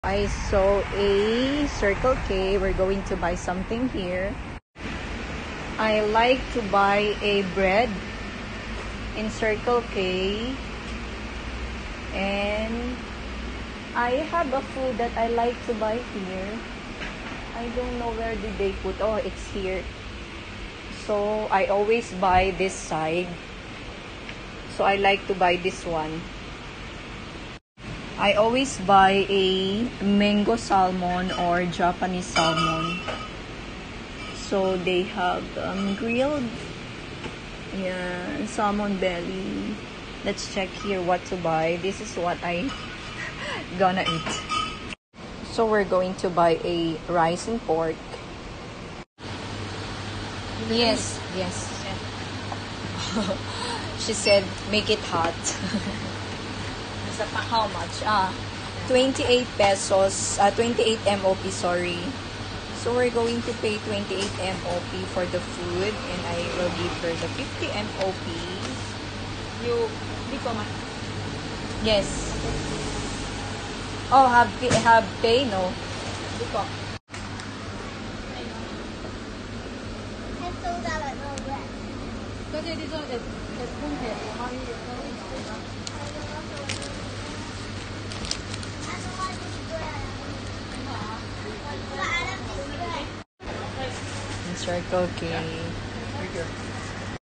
I saw a Circle K. We're going to buy something here. I like to buy a bread in Circle K. And I have a food that I like to buy here. I don't know where did they put. Oh, it's here. So I always buy this side. So I like to buy this one. I always buy a mango salmon or Japanese salmon. So they have grilled, yeah, salmon belly. Let's check here what to buy. This is what I gonna eat. So we're going to buy a rice and pork. Yes, yes. She said make it hot. How much? 28 pesos. 28 MOP, sorry. So we're going to pay 28 MOP for the food, and I will give her the 50 MOP. You, yes. Oh, have pay? No. Circle K.